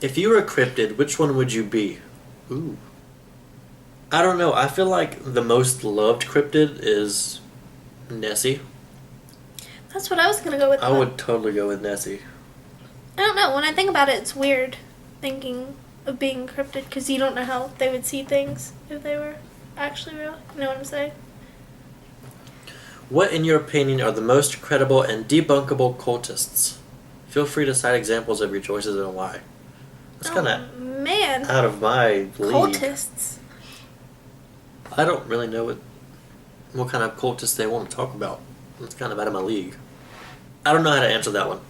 If you were a cryptid, which one would you be? Ooh. I don't know. I feel like the most loved cryptid is Nessie. That's what I was gonna go with. I would totally go with Nessie. I don't know. When I think about it, it's weird thinking of being cryptid because you don't know how they would see things if they were actually real. You know what I'm saying? What, in your opinion, are the most credible and debunkable cultists? Feel free to cite examples of your choices and why. That's kind of man, out of my league. cultists. I don't really know what kind of cultists they want to talk about. It's kind of out of my league. I don't know how to answer that one.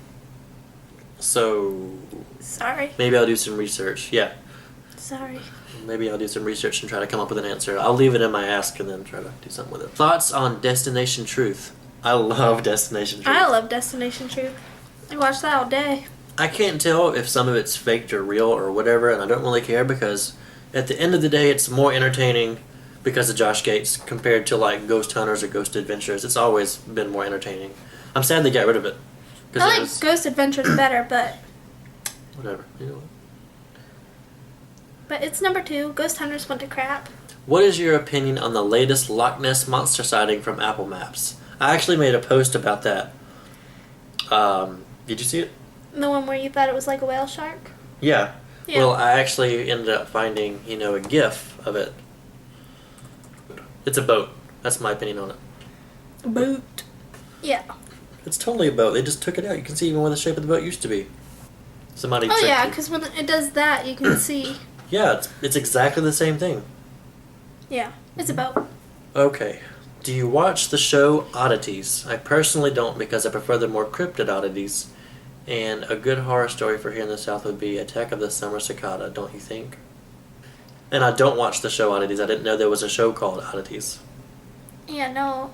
So... Sorry. Maybe I'll do some research. Yeah. Sorry. Maybe I'll do some research and try to come up with an answer. I'll leave it in my ask and then try to do something with it. Thoughts on Destination Truth? I love Destination Truth. I love Destination Truth. I watch that all day. I can't tell if some of it's faked or real or whatever, and I don't really care because at the end of the day, it's more entertaining because of Josh Gates compared to like Ghost Hunters or Ghost Adventures. It's always been more entertaining. I'm sad they got rid of it. I like Ghost Adventures better, but... Whatever. You know what? But it's number 2. Ghost Hunters went to crap. What is your opinion on the latest Loch Ness Monster sighting from Apple Maps? I actually made a post about that. Did you see it? The one where you thought it was like a whale shark? Yeah. Yeah. Well, I actually ended up finding, a GIF of it. It's a boat. That's my opinion on it. A boat. Yeah. It's totally a boat. They just took it out. You can see even where the shape of the boat used to be. Somebody. Oh yeah, because when it does that, you can see. Yeah, it's exactly the same thing. Yeah, it's a boat. Okay. Do you watch the show Oddities? I personally don't because I prefer the more cryptid oddities. And a good horror story for here in the South would be Attack of the Summer Cicada, don't you think? And I don't watch the show Oddities. I didn't know there was a show called Oddities. Yeah, no.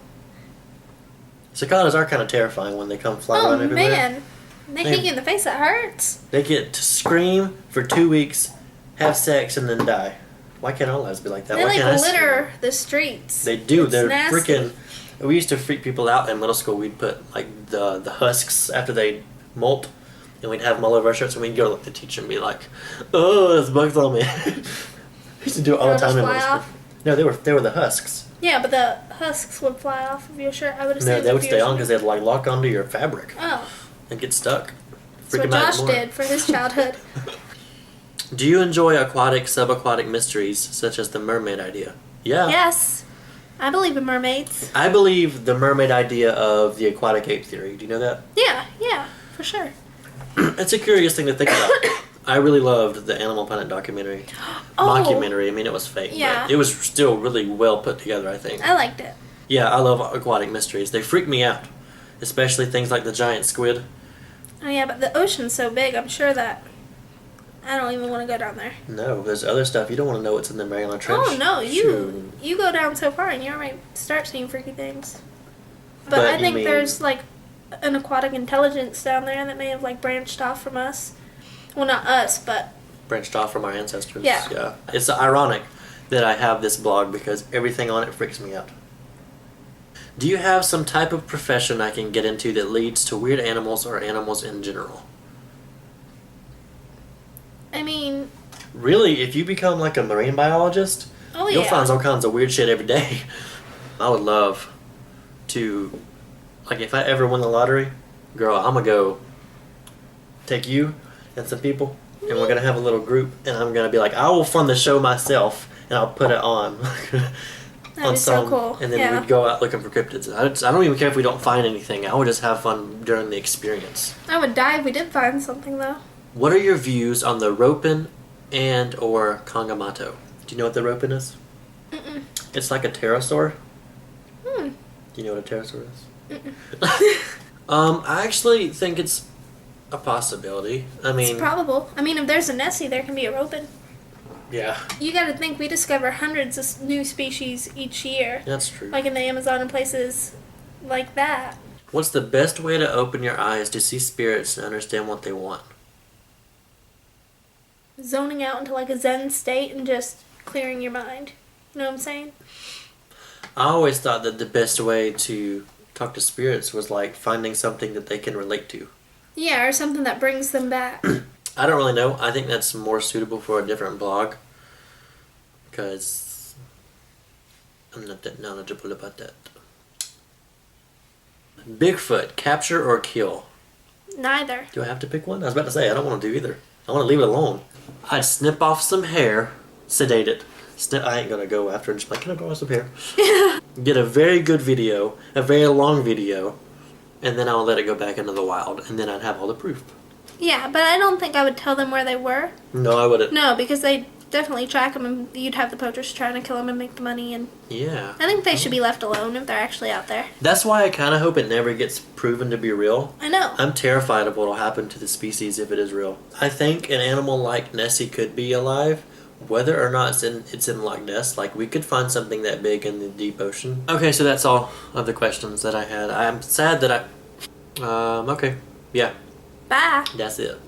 Cicadas are kind of terrifying when they come flying around everywhere. Oh, man. They hit you in the face, it hurts. They get to scream for 2 weeks, have sex, and then die. Why can't all lives be like that? They Why can't I litter the streets. They do. They're nasty. freaking... We used to freak people out in middle school. We'd put like the husks after they molt, and we'd have them all over our shirts, and we'd go to like, the teacher and be like, "Oh, there's bugs on me." We used to do it all the time in middle school. No, they were the husks. Yeah, but the husks would fly off of your shirt. I would assume. No, they would stay on because they'd like lock onto your fabric. Oh. And get stuck. That's what Josh did for his childhood. Do you enjoy aquatic, subaquatic mysteries such as the mermaid idea? Yeah. Yes. I believe in mermaids. I believe the mermaid idea of the aquatic ape theory. Do you know that? Yeah, for sure. It's a curious thing to think about. I really loved the Animal Planet documentary. Mockumentary. I mean, it was fake. Yeah. But it was still really well put together, I think. I liked it. Yeah, I love aquatic mysteries. They freak me out. Especially things like the giant squid. Oh, yeah, but the ocean's so big, I'm sure that I don't even want to go down there. No, there's other stuff. You don't want to know what's in the Mariana Trench. Oh, no, you go down so far and you already start seeing freaky things. But I think there's, like, an aquatic intelligence down there that may have, like, branched off from us. Well, not us, but... Branched off from our ancestors. Yeah. It's ironic that I have this blog because everything on it freaks me out. Do you have some type of profession I can get into that leads to weird animals or animals in general? I mean... Really, if you become like a marine biologist, you'll find all kinds of weird shit every day. I would love to... Like, if I ever win the lottery, girl, I'm going to go take you and some people, and we're going to have a little group, and I'm going to be like, I will fund the show myself, and I'll put it on. That'd be so cool. And then we'd go out looking for cryptids. I don't even care if we don't find anything. I would just have fun during the experience. I would die if we did find something, though. What are your views on the ropin and or Kangamato? Do you know what the ropin is? Mm-mm. It's like a pterosaur. Hmm. Do you know what a pterosaur is? Mm-mm. I actually think it's a possibility. I mean... It's probable. I mean, if there's a Nessie, there can be a ropin. Yeah. You gotta think, we discover hundreds of new species each year. That's true. Like in the Amazon and places like that. What's the best way to open your eyes to see spirits and understand what they want? Zoning out into like a Zen state and just clearing your mind. You know what I'm saying? I always thought that the best way to talk to spirits was like finding something that they can relate to. Yeah, or something that brings them back. I don't really know. I think that's more suitable for a different blog. Because I'm not that knowledgeable about that. Bigfoot, capture or kill? Neither. Do I have to pick one? I was about to say, I don't want to do either. I want to leave it alone. I'd snip off some hair, sedate it. I ain't gonna go after and just be like, can I borrow some hair? Get a very good video, a very long video, and then I'll let it go back into the wild, and then I'd have all the proof. Yeah, but I don't think I would tell them where they were. No, I wouldn't. No, because they definitely track them, and you'd have the poachers trying to kill them and make the money. And yeah, I think they should be left alone if they're actually out there. That's why I kind of hope it never gets proven to be real. I know. I'm terrified of what will happen to the species if it is real. I think an animal like Nessie could be alive, whether or not it's in Loch Ness. Like, we could find something that big in the deep ocean. Okay, so that's all of the questions that I had. I'm sad that okay, yeah. Bye. That's it.